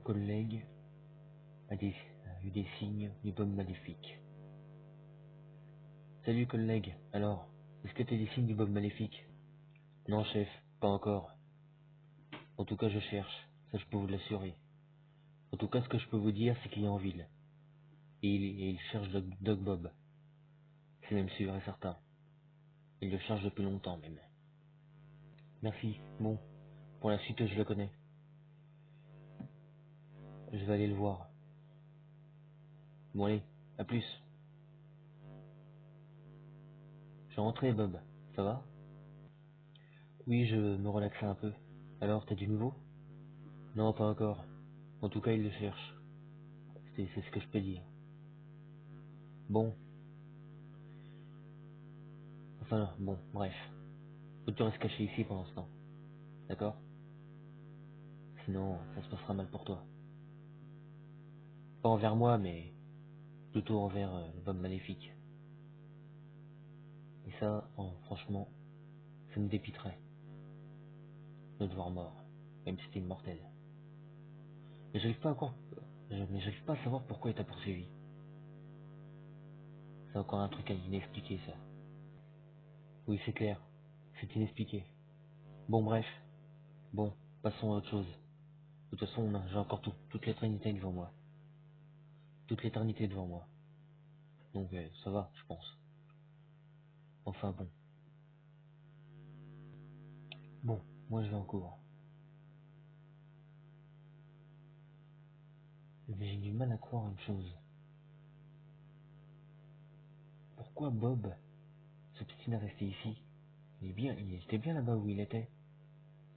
collègue a eu des signes du Bob maléfique. Salut collègue, alors, est-ce que t'as des signes du Bob maléfique? Non chef, pas encore. En tout cas je cherche, ça je peux vous l'assurer. En tout cas ce que je peux vous dire c'est qu'il est en ville. Et il cherche Doc Bob. C'est même sûr et certain. Il le cherche depuis longtemps même. Merci, bon, pour la suite je le connais. Je vais aller le voir. Bon allez, à plus. Je suis rentré Bob, ça va? Oui, je me relaxais un peu. Alors, t'as du nouveau? Non, pas encore. En tout cas, il le cherche. C'est ce que je peux dire. Bon, enfin, bon, bref. Faut que tu restes caché ici pendant ce temps. D'accord? Sinon, ça se passera mal pour toi. Pas envers moi, mais plutôt envers le Bob maléfique. Et ça, franchement, ça me dépiterait de te voir mort, même si t'es immortel. Mais j'arrive pas encore... Mais j'arrive pas à savoir pourquoi il t'a poursuivi. C'est encore un truc à inexpliquer, ça. Oui, c'est clair. C'est inexpliqué. Bon, bref. Bon, passons à autre chose. De toute façon, j'ai encore toute l'éternité devant moi. Toute l'éternité devant moi. Donc, ça va, je pense. Enfin bon. Bon, moi je vais en cours. Mais j'ai du mal à croire une chose. Pourquoi Bob s'obstine à rester ici? Il était bien là-bas où il était.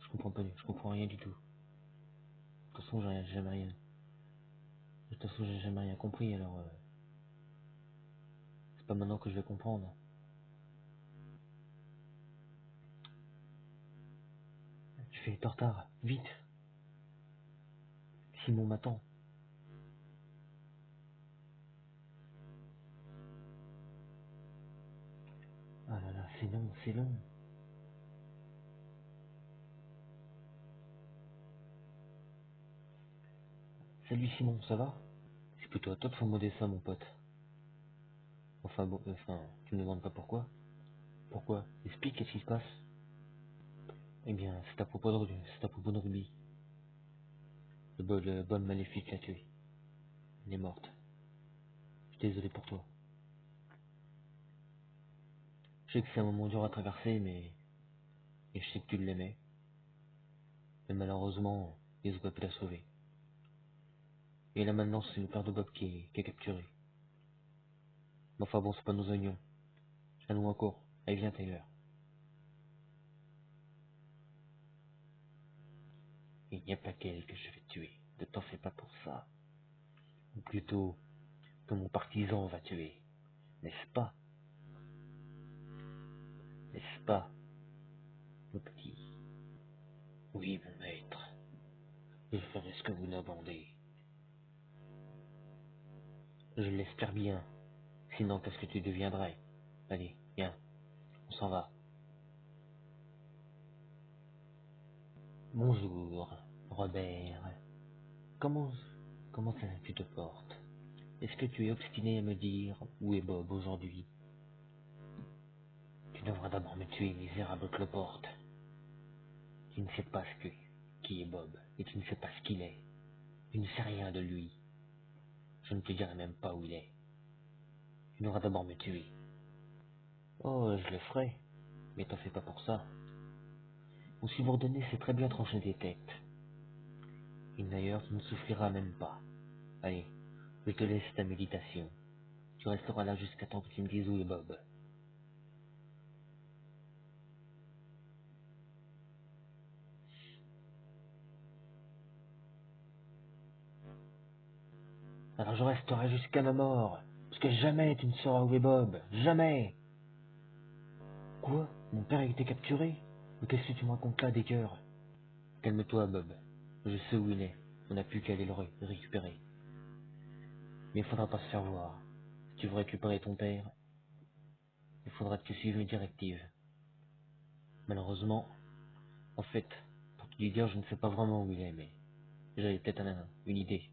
Je comprends pas, je comprends rien du tout. De toute façon, j'ai jamais rien. De toute façon, j'ai jamais rien compris, alors c'est pas maintenant que je vais comprendre. Je fais en retard, vite. Simon m'attend. Ah là là, c'est long, c'est long. Salut Simon, ça va? C'est plutôt à toi de formuler ça, mon pote. Enfin bon, tu me demandes pas pourquoi? Pourquoi? Explique, qu'est-ce qui se passe? Eh bien, c'est à propos de Ruby. Le Bob maléfique l'a tuée. Elle est morte. Je suis désolé pour toi. Je sais que c'est un moment dur à traverser, et je sais que tu l'aimais. Mais malheureusement, ils ont pas pu la sauver. Et là maintenant, c'est le père de Bob qui est capturé. Mais enfin bon, c'est pas nos oignons. Allons encore. Allez, viens, Taylor. Il n'y a pas qu'elle que je vais tuer. Ne t'en fais pas pour ça. Ou plutôt, que mon partisan va tuer. N'est-ce pas? N'est-ce pas, mon petit? Oui, mon maître. Je ferai ce que vous demandez. Je l'espère bien. Sinon, qu'est-ce que tu deviendrais? Allez, viens, on s'en va. Bonjour, Robert. Comment, comment ça tu te portes? Est-ce que tu es obstiné à me dire où est Bob aujourd'hui? Tu devras d'abord me tuer, misérable cloporte. Tu ne sais pas qui est Bob, et tu ne sais pas ce qu'il est. Tu ne sais rien de lui. Je ne te dirai même pas où il est. Tu devras d'abord me tuer. Oh, je le ferai, mais t'en fais pas pour ça. Mon subordonné sait très bien trancher des têtes. Et d'ailleurs, tu ne souffriras même pas. Allez, je te laisse ta méditation. Tu resteras là jusqu'à temps que tu me dises où est Bob. Alors je resterai jusqu'à ma mort, parce que jamais tu ne sauras où est Bob. Jamais. Quoi? Mon père a été capturé? Mais qu'est-ce que tu me racontes là, des cœurs? Calme-toi, Bob. Je sais où il est. On n'a plus qu'à aller le récupérer. Mais il faudra pas se faire voir. Si tu veux récupérer ton père, il faudra que tu suives mes directives. Malheureusement, en fait, pour te dire, je ne sais pas vraiment où il est, mais J'avais peut-être une idée.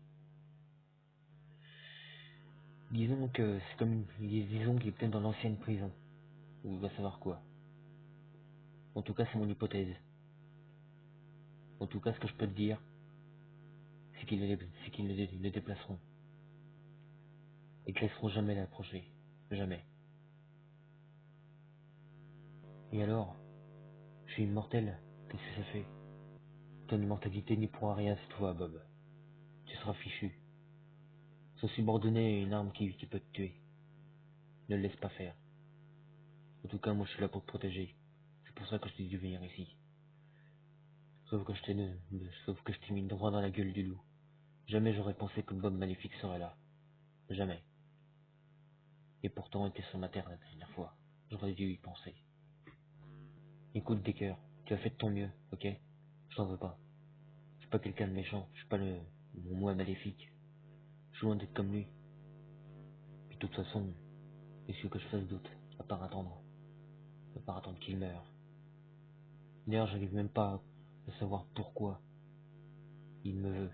Disons que c'est comme... Disons qu'il est peut-être dans l'ancienne prison. Ou il va savoir quoi. En tout cas, c'est mon hypothèse. En tout cas, ce que je peux te dire, c'est qu'ils le déplaceront. Et qu'ils ne laisseront jamais l'approcher. Jamais. Et alors, je suis immortel. Qu'est-ce que ça fait? Ton immortalité n'y pourra rien cette fois, Bob. Tu seras fichu. Se subordonner à une arme qui peut te tuer. Ne le laisse pas faire. En tout cas, moi je suis là pour te protéger. C'est pour ça que je t'ai dû venir ici. Sauf que je t'ai mis droit dans la gueule du loup. Jamais j'aurais pensé que Bob Maléfique serait là. Jamais. Et pourtant, on était sur ma terre la dernière fois. J'aurais dû y penser. Écoute, Decker, tu as fait de ton mieux, ok? Je t'en veux pas. Je suis pas quelqu'un de méchant. Je suis pas mon moi maléfique. Je suis loin d'être comme lui. Puis de toute façon, qu'est-ce que je fasse d'autre, à part attendre qu'il meure. D'ailleurs, j'arrive même pas à savoir pourquoi il me veut.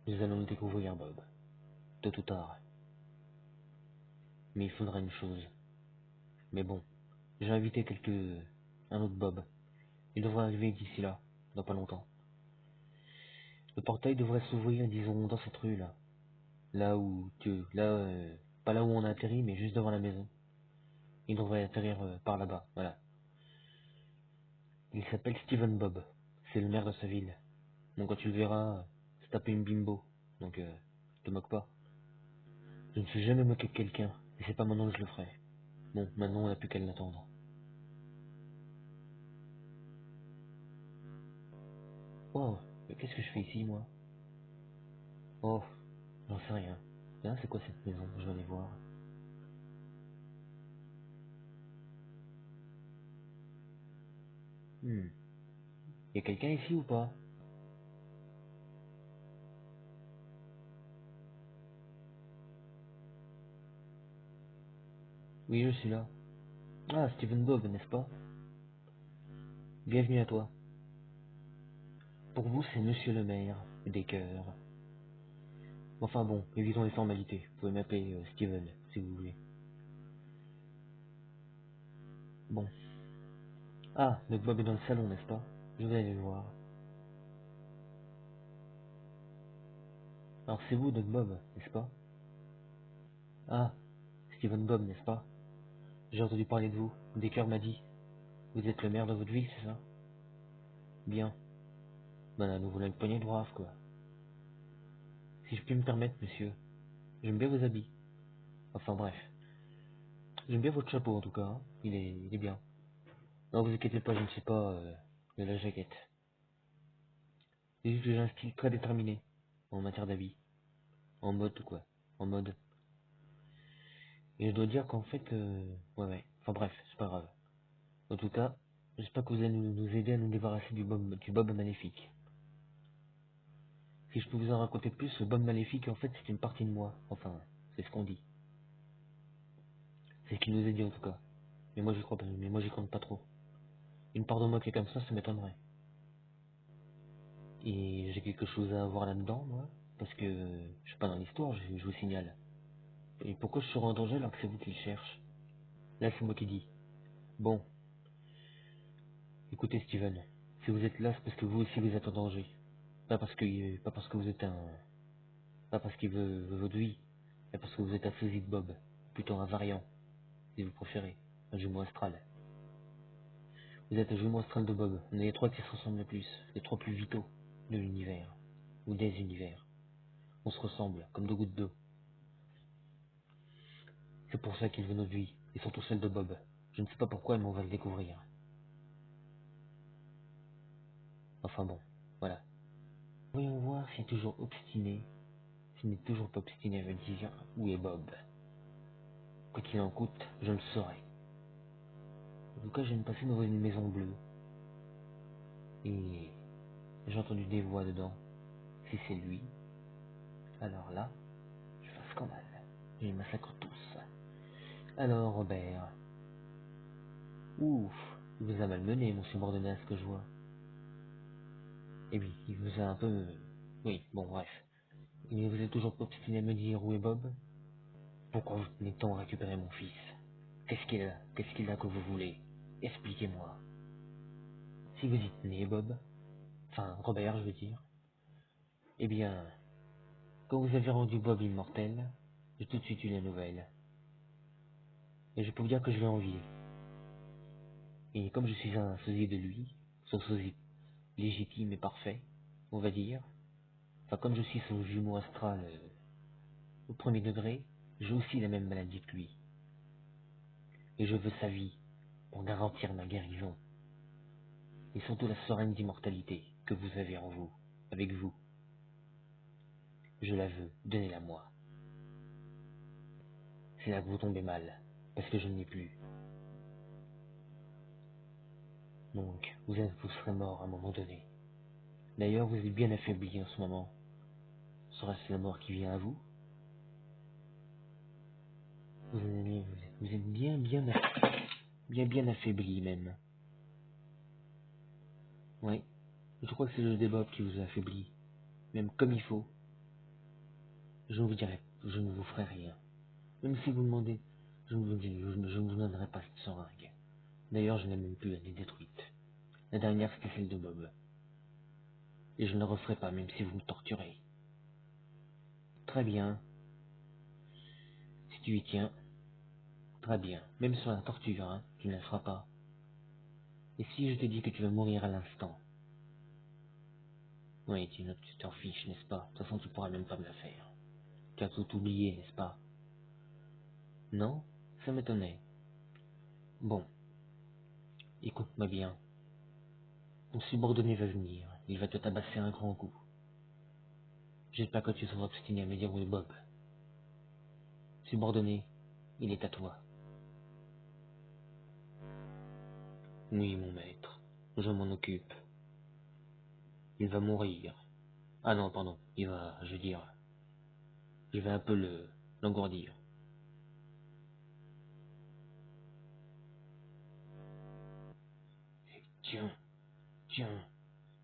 Nous allons le découvrir, Bob, tôt ou tard. Mais il faudra une chose. Mais bon, j'ai invité un autre Bob. Il devrait arriver d'ici là, dans pas longtemps. Le portail devrait s'ouvrir, disons, dans cette rue-là. Pas là où on a atterri, mais juste devant la maison. Il devrait atterrir par là-bas, voilà. Il s'appelle Steven Bob. C'est le maire de sa ville. Donc quand tu le verras, c'est taper une bimbo. Donc, te moque pas. Je ne suis jamais moqué de quelqu'un, et c'est pas maintenant que je le ferai. Bon, maintenant on n'a plus qu'à l'attendre. Oh, mais qu'est-ce que je fais ici, moi? Oh, j'en sais rien. Là, c'est quoi cette maison? Je vais aller voir. Y a quelqu'un ici ou pas? Oui, je suis là. Ah, Steven Bob, n'est-ce pas? Bienvenue à toi. Pour vous, c'est Monsieur le maire, des cœurs. Enfin bon, évitons les formalités. Vous pouvez m'appeler Steven, si vous voulez. Bon. Ah, Doc Bob est dans le salon, n'est-ce pas? Je vais aller le voir. Alors c'est vous, Doc Bob, n'est-ce pas? Ah, Steven Bob, n'est-ce pas? J'ai entendu parler de vous. Des cœurs m'a dit. Vous êtes le maire de votre ville, c'est ça? Bien. Ben, nous voulons une poignée de braves, quoi. Si je puis me permettre, monsieur. J'aime bien vos habits. Enfin bref. J'aime bien votre chapeau, en tout cas. Hein. Il est bien. Non, vous inquiétez pas, je ne sais pas de la jaquette. C'est juste que j'ai un style très déterminé en matière d'habits. En mode, quoi. En mode. Et je dois dire qu'en fait, ouais. Enfin bref, c'est pas grave. En tout cas, j'espère que vous allez nous aider à nous débarrasser du Bob maléfique. Si je peux vous en raconter plus, le Bob maléfique, en fait, c'est une partie de moi. Enfin, c'est ce qu'on dit. C'est ce qu'il nous a dit, en tout cas. Mais moi, j'y crois pas, mais moi, j'y compte pas trop. Une part de moi qui est comme ça m'étonnerait. Et j'ai quelque chose à voir là-dedans, moi. Parce que, je suis pas dans l'histoire, je vous signale. Et pourquoi je serais en danger alors que c'est vous qui le cherche? Là, c'est moi qui dis. Bon, écoutez, Steven. Si vous êtes là, c'est parce que vous aussi vous êtes en danger. Pas parce que vous êtes pas parce qu'il veut votre vie, mais parce que vous êtes un sosie de Bob. Plutôt un variant, si vous préférez. Un jumeau astral. Vous êtes un jumeau astral de Bob. On est les trois qui se ressemblent le plus. Les trois plus vitaux de l'univers. Ou des univers. On se ressemble, comme deux gouttes d'eau. C'est pour ça qu'il veut notre vie. Et surtout celle de Bob. Je ne sais pas pourquoi, mais on va le découvrir. Enfin bon, voilà. Voyons voir s'il est toujours obstiné. S'il n'est toujours pas obstiné à me dire où est Bob. Quoi qu'il en coûte, je le saurai. En tout cas, je viens de passer devant une maison bleue. Et j'ai entendu des voix dedans. Si c'est lui, alors là, je fais un scandale. Je les massacre tous. Alors, Robert. Ouf, il vous a malmené, mon subordonné, à ce que je vois. Et oui, il vous a un peu Oui, bon, bref. Et vous êtes toujours pas obstiné à me dire où est Bob? Pourquoi vous tenez tant à récupérer mon fils? Qu'est-ce qu'il a? Qu'est-ce qu'il a que vous voulez? Expliquez-moi. Si vous y tenez, Bob, enfin, Robert, je veux dire, eh bien, quand vous avez rendu Bob immortel, j'ai tout de suite eu la nouvelle. Et je peux vous dire que je l'ai envié. Et comme je suis un sosie de lui, son sosie légitime et parfait, on va dire, enfin, comme je suis son jumeau astral au premier degré, j'ai aussi la même maladie que lui. Et je veux sa vie pour garantir ma guérison. Et surtout la sereine d'immortalité que vous avez en vous, avec vous. Je la veux, donnez-la moi. C'est là que vous tombez mal, parce que je ne l'ai plus. Donc, vous serez mort à un moment donné. D'ailleurs, vous êtes bien affaibli en ce moment. Sera-ce la mort qui vient à vous? Vous êtes bien affaibli même. Oui, je crois que c'est le débat qui vous a affaibli. Même comme il faut. Je vous dirai, je ne vous ferai rien. Même si vous demandez, je ne vous donnerai pas cette seringue. D'ailleurs, je n'ai même plus, elle est détruite. La dernière, c'était celle de Bob. Et je ne la referai pas, même si vous me torturez. Très bien. Si tu y tiens, très bien. Même sur la torture, hein, tu ne la feras pas. Et si je te dis que tu vas mourir à l'instant? Oui, tu t'en fiches, n'est-ce pas? De toute façon, tu pourras même pas me la faire. Tu as tout oublié, n'est-ce pas? Non? Ça m'étonnait. Bon, écoute-moi bien. Ton subordonné va venir. Il va te tabasser un grand coup. J'espère que tu seras obstiné à me dire où est Bob. Subordonné, il est à toi. Oui, mon maître. Je m'en occupe. Il va mourir. Ah non, pardon. Je vais un peu l'engourdir. Tiens, tiens,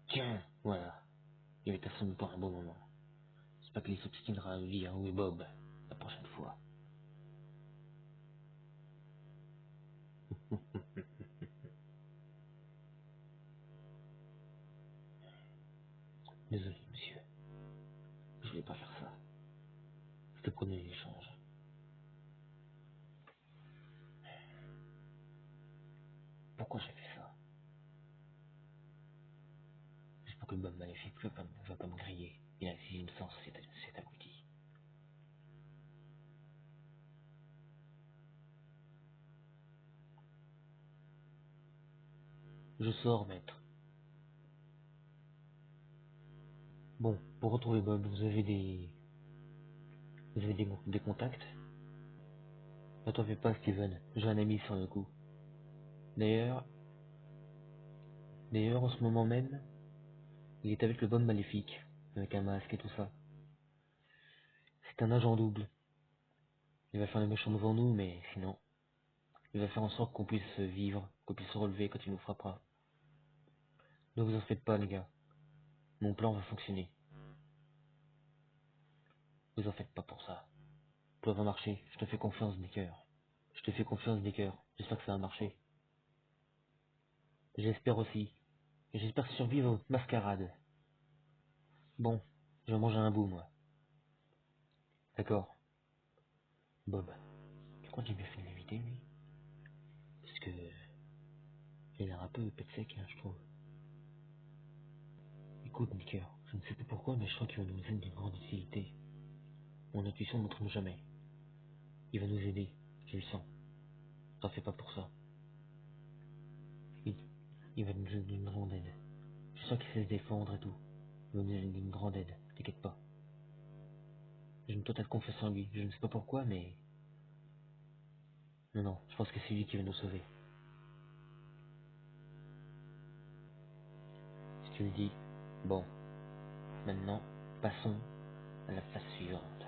tiens. Voilà. Il va être assommé pour un bon moment. J'espère qu'il s'obstinera à dire où est Bob la prochaine fois. Désolé, monsieur. Je vais pas faire ça. C'était le premier échange. Pourquoi j'ai fait ça? J'espère que le Bob maléfique va pas me griller. Il a essayé de me sens, c'est abruti. Je sors, maître. Bon, pour retrouver Bob, vous avez des contacts? Ne t'en fais pas, Steven. J'ai un ami sur le coup. D'ailleurs, d'ailleurs, en ce moment même, il est avec le Bob maléfique, avec un masque et tout ça. C'est un agent double. Il va faire le méchant devant nous, mais sinon, il va faire en sorte qu'on puisse vivre, qu'on puisse se relever quand il nous frappera. Ne vous en faites pas, les gars. Mon plan va fonctionner. Vous en faites pas pour ça. Tout va marcher. Je te fais confiance, Decker. Je te fais confiance, Decker. J'espère que ça va marcher. J'espère aussi. Et j'espère survivre aux mascarades. Bon, je vais manger un bout, moi. D'accord. Bob. Tu crois qu'il m'a fait de l'éviter, lui? Parce que... il a l'air un peu pète sec, hein, je trouve. Écoute, Decker, je ne sais pas pourquoi, mais je crois qu'il va nous être d'une grande utilité. Mon intuition ne me trompe jamais. Il va nous aider. Je le sens. T'en fais pas pour ça. Il, il va nous donner une grande aide. Je sens qu'il sait se défendre et tout. Il va nous donner une grande aide. T'inquiète pas. J'ai une totale confiance en lui. Je ne sais pas pourquoi, mais... non, je pense que c'est lui qui va nous sauver. Si tu le dis. Bon. Maintenant, passons à la phase suivante.